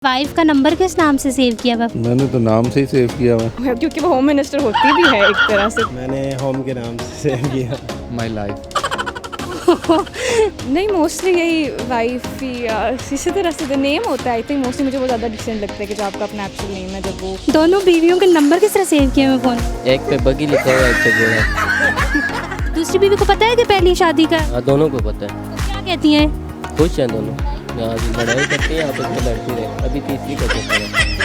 Wife का number किस नाम से सेव किया हुआ? मैंने तो नाम से ही सेव किया हुआ। क्योंकि वो होम मिनिस्टर होती भी है एक तरह से। मैंने होम के नाम से सेव किया। My life. नहीं, मोस्टली यही वाइफ ही इसी तरह से नेम होता है। आई थिंक मोस्टली मुझे वो ज़्यादा डिसेंट लगता है कि जो आपका अपना एक्चुअल नेम है। जब वो दोनों बीवियों के नंबर किस तरह सेव किए हुए फोन? एक पे बगी लिखा हुआ है, एक पे गोरा। दूसरी बीवी को पता है कि पहली शादी का? हाँ, दोनों को पता है। तो क्या कहती हैं? खुश हैं दोनों। यहाँ की लड़ाई करती है, आपस में लड़ती रहे। अभी तीसरी का चक्कर है।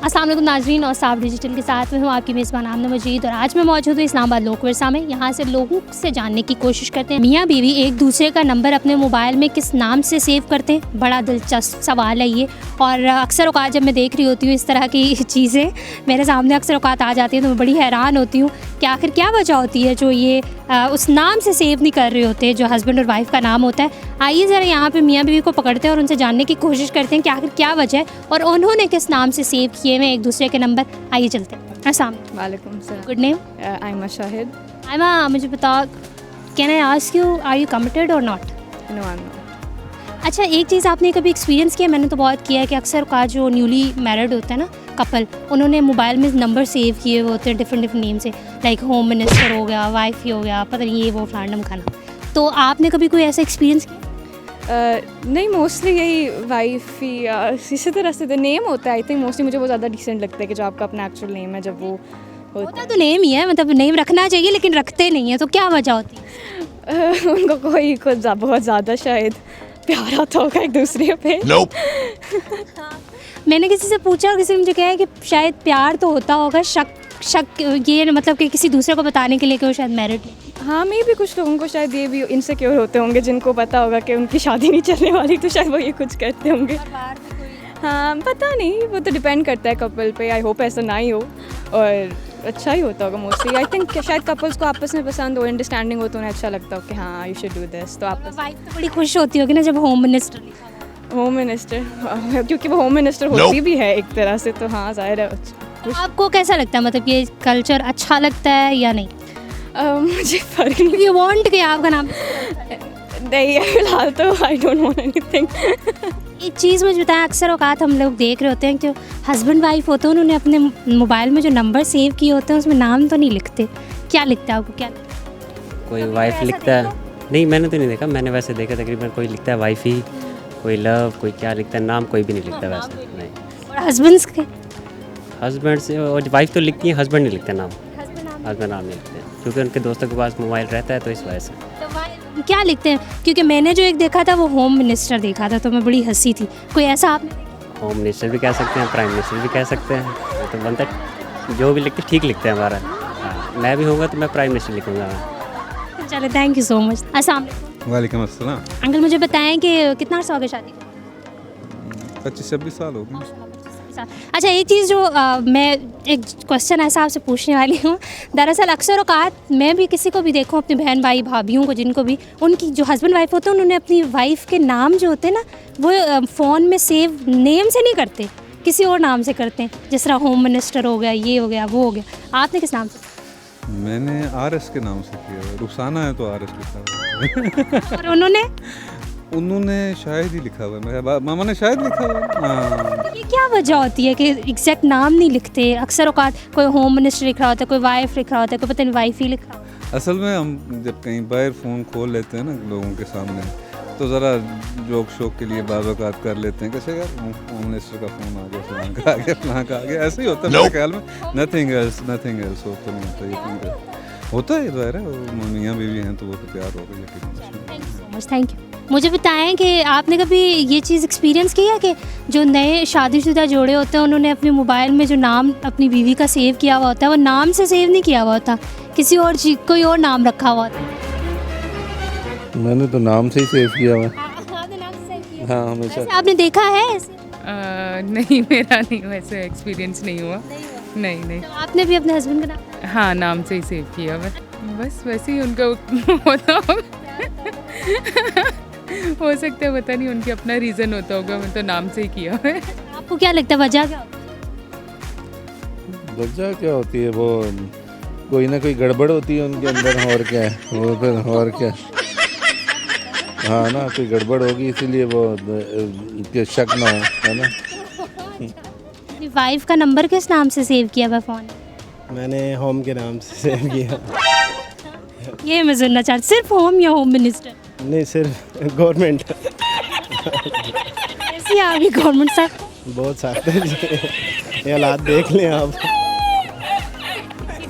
अस्सलाम वालेकुम नाजरीन, और साफ डिजिटल के साथ में हूँ आपकी मेज़बान आमना मजीद। और आज मैं मौजूद हूँ इस्लामाबाद लोक विरसा में। यहाँ से लोगों से जानने की कोशिश करते हैं मियाँ बीवी एक दूसरे का नंबर अपने मोबाइल में किस नाम से सेव करते हैं। बड़ा दिलचस्प सवाल है ये। और अक्सर औकात जब मैं देख रही होती हूँ इस तरह की चीज़ें मेरे सामने अक्सर औकात आ जाती हैं तो मैं बड़ी हैरान होती हूँ कि आखिर क्या वजह होती है जो ये उस नाम से सेव नहीं कर रहे होते जो हस्बैंड और वाइफ का नाम होता है। आइए ज़रा यहाँ पे मियाँ बीवी को पकड़ते हैं और उनसे जानने की कोशिश करते हैं कि आखिर क्या वजह है और उन्होंने किस नाम से सेव किए हुए एक दूसरे के नंबर। आइए चलते हैं। अस्सलाम वालेकुम सलाम। Good name? आयमा शाहिद। आयमा, मुझे बताओ, can I ask you, are you committed और not? No, I am not. अच्छा, एक चीज़ आपने कभी एक्सपीरियंस किया? मैंने तो बहुत किया है कि अक्सर का जो न्यूली मैरिड होता है ना कपल, उन्होंने मोबाइल में नंबर सेव किए हुए होते हैं डिफरेंट नेम से, लाइक होम मिनिस्टर हो गया, वाइफ ही हो गया, पता नहीं ये वो फलाना खाना। तो आपने कभी कोई ऐसा एक्सपीरियंस किया? नहीं, मोस्टली यही वाइफ ही इसी तरह से नेम होता है। आई थिंक मोस्टली मुझे वो ज़्यादा डिसेंट लगता है कि जो आपका अपना एक्चुअल नेम है। जब वो होता तो नेम ही है, मतलब नेम रखना चाहिए लेकिन रखते नहीं है, तो क्या वजह होती है? उनको कोई कुछ बहुत ज़्यादा शायद प्यार आता होगा एक दूसरे पे। मैंने किसी से पूछा और किसी ने मुझे कहा है कि शायद प्यार तो होता होगा, शक ये मतलब कि किसी दूसरे को बताने के लिए कि वो शायद मैरिड नहीं। हाँ, मे भी कुछ लोगों को शायद ये भी इनसिक्योर होते होंगे जिनको पता होगा कि उनकी शादी नहीं चलने वाली, तो शायद वो ये कुछ करते होंगे। हाँ, पता नहीं, वो तो डिपेंड करता है कपल पे। आई होप ऐसा ना ही हो और अच्छा ही होता होगा मोस्टली। आई थिंक शायद कपल्स को आपस में पसंद हो, अंडरस्टैंडिंग हो, तो उन्हें अच्छा लगता हो कि हाँ यू शुड डू दिस। तो आप वाइफ तो बड़ी खुश होती होगी ना जब होम मिनिस्टर होम मिनिस्टर, क्योंकि वो होम मिनिस्टर होती भी है एक तरह से, तो हाँ जाहिर है कुछ। आपको कैसा लगता है, मतलब ये कल्चर अच्छा लगता है या नहीं? मुझे फर्क नहीं। यू वांट कि आपका नाम नहीं, फिलहाल तो आई डोंट वांट एनीथिंग। एक चीज़ मुझे बताएं, अक्सर औकात हम लोग देख रहे होते हैं कि हस्बैंड वाइफ होते हैं, उन्होंने अपने मोबाइल में जो नंबर सेव किए होते हैं उसमें नाम तो नहीं लिखते। क्या लिखता है आपको? क्या कोई वाइफ लिखता है? नहीं, मैंने तो नहीं देखा। मैंने वैसे देखा तकरीबन कोई लिखता है वाइफ ही, कोई लव, कोई क्या लिखता है, नाम कोई भी नहीं लिखता वैसे। नहीं, और हस्बैंड्स के? हस्बैंड से और वाइफ तो लिखती है, हस्बैंड नहीं लिखता नाम। हस्बैंड नाम नहीं लिखते क्योंकि उनके दोस्तों के पास मोबाइल रहता है, तो इस वजह से। तो क्या लिखते हैं? क्योंकि मैंने जो एक देखा था वो होम मिनिस्टर देखा था, तो मैं बड़ी हंसी थी। कोई ऐसा आपने देखा? होम मिनिस्टर भी कह सकते हैं, प्राइम मिनिस्टर भी कह सकते हैं। तो बनता जो भी लिखते ठीक लिखते हैं हमारा। हाँ, मैं भी होऊंगा तो मैं प्राइम मिनिस्टर लिखूँगा। चलो, थैंक यू सो मच। अस्सलाम वालेकुम अस्सलाम। अंकल, मुझे बताएं कि कितना अर्सा हो गया शादी को? 25-26 साल हो गए। अच्छा, एक चीज़ जो मैं एक क्वेश्चन ऐसा आपसे पूछने वाली हूँ। दरअसल अक्सर औकात मैं भी किसी को भी देखूँ, अपने बहन भाई भाभीयों को, जिनको भी उनकी जो हस्बैंड वाइफ होते हैं उन्होंने अपनी वाइफ के नाम जो होते हैं ना वो फ़ोन में सेव नेम से नहीं करते, किसी और नाम से करते हैं। जिस तरह होम मिनिस्टर हो गया, ये हो गया, वो हो गया। आपने किस नाम से? मैंने RS के नाम से किया। रुखसाना है तो RS लिखा हुआ। और उन्होंने शायद ही लिखा हुआ है। मेरे मामा ने शायद लिखा हुआ है। हाँ। ये क्या वजह होती है कि एग्जैक्ट नाम नहीं लिखते? अक्सर औकात कोई होम मिनिस्टर लिख रहा होता है, कोई वाइफ लिख रहा होता है, कोई पता नहीं वाइफ ही लिख रहा होता है। असल में हम जब कहीं बाहर फ़ोन खोल लेते हैं ना लोगों के सामने, तो ज़रा जोक शोक के लिए बाज़ औक़ात कर लेते हैं कैसे यार होम मिनिस्टर का फ़ोन आ गया, फलां का आ गया, फलां का आ गया। ऐसे ही होता है मेरे ख्याल में। नथिंग एल्स होता नहीं होता। ये होता है ज़ाहिर है, मियाँ बीवी हैं तो वो तो प्यार होगा यकीन। Thank you. मुझे बताएं कि आपने कभी ये चीज़ एक्सपीरियंस किया कि जो नए शादीशुदा जोड़े होते हैं उन्होंने अपने मोबाइल में जो नाम अपनी बीवी का सेव किया हुआ होता है वो नाम से सेव नहीं किया हुआ होता, किसी और चीज़ कोई और नाम रखा हुआ होता है? मैंने तो नाम से ही सेव किया हुआ। हाँ, हमेशा। वैसे आपने देखा है ऐसे? नहीं, मेरा नहीं, वैसे एक्सपीरियंस नहीं हुआ। नहीं। तो आपने भी अपने हस्बैंड का नाम? हाँ, नाम से ही सेव किया। बस वैसे ही उनका होता हो सकता है, पता नहीं, उनके अपना रीज़न होता होगा। मैं तो नाम से ही किया है। आपको क्या लगता है वजह क्या होती है? वजह क्या होती है? वो कोई ना कोई गड़बड़ होती है उनके अंदर, और क्या है वो फिर, और क्या। हाँ ना, कोई गड़बड़ होगी इसीलिए वो के शक ना हो, है ना। अपनी वाइफ का नंबर किस नाम से सेव किया हुआ फ़ोन? मैंने होम के नाम से सेव किया। ये मैं सुनना चाहती, सिर्फ होम या होम मिनिस्टर? नहीं, सिर्फ गवर्नमेंट। ऐसी आ गई गवर्नमेंट साहब। बहुत सख्त है जी, ये हालात देख लें आप।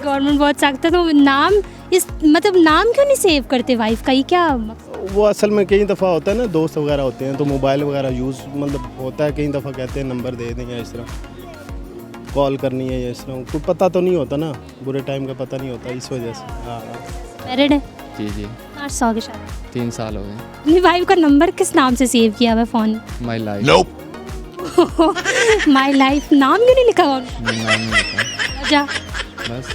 गवर्नमेंट बहुत सख्त है, तो नाम इस मतलब नाम क्यों नहीं सेव करते वाइफ का? ये क्या वो असल में कई दफ़ा होता है ना, दोस्त वगैरह होते हैं तो मोबाइल वगैरह यूज़ मतलब होता है, कई दफ़ा कहते हैं नंबर दे दें या इस तरह कॉल करनी है या इस तरह, कोई पता तो नहीं होता ना, बुरे टाइम का पता नहीं होता, इस वजह से। हाँ, मैरिड है? जी जी 8 साल की शादी। 3 साल हो गए। अपनी वाइफ का नंबर किस नाम से सेव किया हुआ phone? My life. My life नाम क्यों नहीं लिखा हुआ? नाम नहीं होता, वजह? बस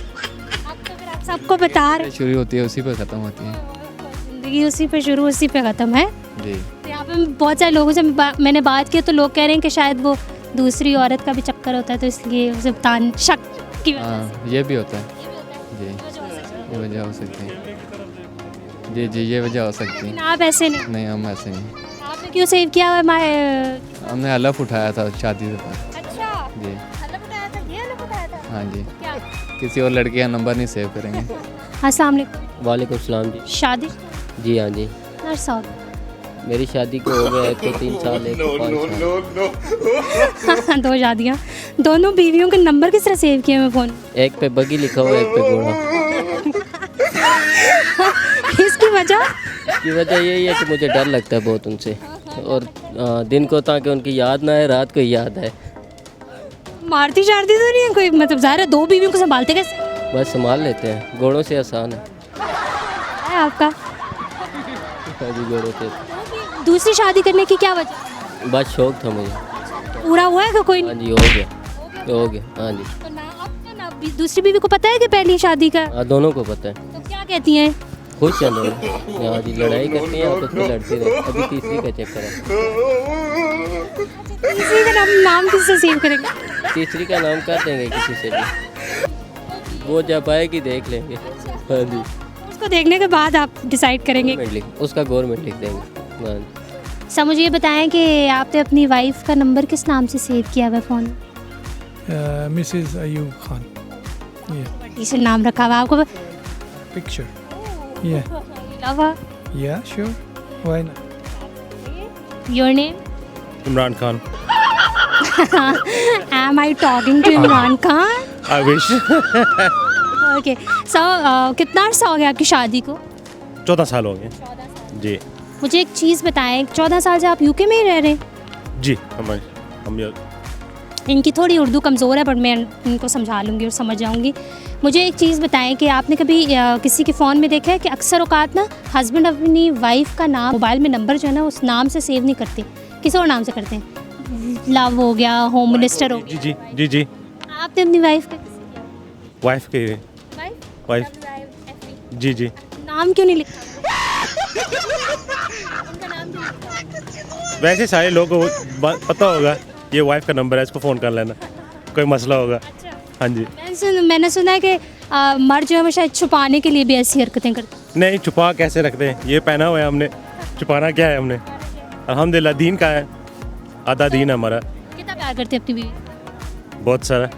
अब तो फिर आप सबको बता रहे, शुरू होती है उसी पर ख़त्म होती है। जिंदगी उसी पे शुरू उसी पे ख़त्म है। जी तो यहाँ पे बहुत सारे लोगों से मैंने बात की तो लोग कह रहे हैं कि शायद वो दूसरी औरत का भी चक्कर होता है, तो इसलिए उसे तान शक की वजह हाँ, ये भी होता है जी, ये वजह हो सकती है। जी जी, ये वजह हो सकती है। से। आप ऐसे नहीं, नहीं, हम ऐसे नहीं, आपने क्यों सेव किया हुआ माय? हमने हलफ उठाया था शादी से पहले। अच्छा, जी हलफ उठाया था, ये हलफ उठाया था? हाँ जी, क्या? किसी और लड़के का नंबर नहीं सेव करेंगे। अस्सलाम वालेकुम। वालेकुम सलाम जी। शादी? जी हाँ जी, हर साल। मेरी शादी को हो गया एक को 3 साल, एक को 5 साल। 2 शादियाँ, दोनों बीवियों के नंबर किस तरह सेव किए हुए फ़ोन? एक पे बगी लिखा हुआ है, एक पे घोड़ा। इसकी वजह? की वजह यही है कि मुझे डर लगता है बहुत उनसे, और दिन को ताकि उनकी याद ना आए, रात को याद आए। मारती शारती तो नहीं है कोई? मतलब ज़ाहिर है 2 बीवियों को संभालते कैसे बस संभाल लेते हैं, घोड़ों से आसान है। है आपका? हाँ जी, घोड़ों से। दूसरी शादी करने की क्या वजह? बस शौक था मुझे। पूरा हुआ है कि कोई हाँ नहीं? जी, हो गया हाँ जी। तो ना आपका ना दूसरी बीवी को पता है कि पहली शादी का? हाँ, दोनों को पता है। तो क्या कहती हैं? खुश हैं दोनों। हाँ जी, लड़ाई करती हैं, आपस में लड़ती रहे। अभी तीसरी का चक्कर है। तीसरी का नाम किससे सेव करेंगे? तीसरी का नाम कर देंगे किसी से भी, वो जब आएगी देख लेंगे। हाँ जी, उसको देखने के बाद आप डिसाइड करेंगे। उसका गवर्नमेंट लिख देंगे। हाँ जी। सर मुझे ये बताएं कि आपने अपनी वाइफ का नंबर किस नाम से सेव किया हुआ फ़ोन? मिसेस अयूब खान। इसे नाम रखा हुआ आपको? Picture. Yeah. Love her? Yeah, sure. Why not? Your name? Imran Khan. Am I talking to Imran Khan? I wish. Okay sir, कितना अर्सा हो गया आपकी शादी को? 14 साल हो गए जी। मुझे एक चीज़ बताएं, 14 साल से आप यूके में ही रह रहे हैं? जी, हम इनकी थोड़ी उर्दू कमज़ोर है, पर मैं इनको समझा लूँगी और समझ जाऊँगी। मुझे एक चीज़ बताएं कि आपने कभी किसी के फ़ोन में देखा है कि अक्सर औकात ना हस्बैंड अपनी वाइफ का नाम मोबाइल में नंबर जो है ना उस नाम से सेव नहीं करते, किसी और नाम से करते हैं? लव हो गया, होम मिनिस्टर हो गया। जी जी जी। आपने अपनी वाइफ का वाइफ के वाइफ जी जी। नाम क्यों नहीं लिखा? वैसे सारे लोगों को पता होगा ये वाइफ का नंबर है, इसको फ़ोन कर लेना, कोई मसला होगा। हाँ जी। मैंने सुना है कि मर्द जो है वो शायद छुपाने के लिए भी ऐसी हरकतें करते। नहीं, छुपा कैसे रखते हैं, ये पहना हुआ है हमने, छुपाना क्या है हमने। अल्हम्दुलिल्लाह दीन का है, आधा दीन है हमारा। कितना प्यार करते हैं अपनी बीवी? बहुत सारा।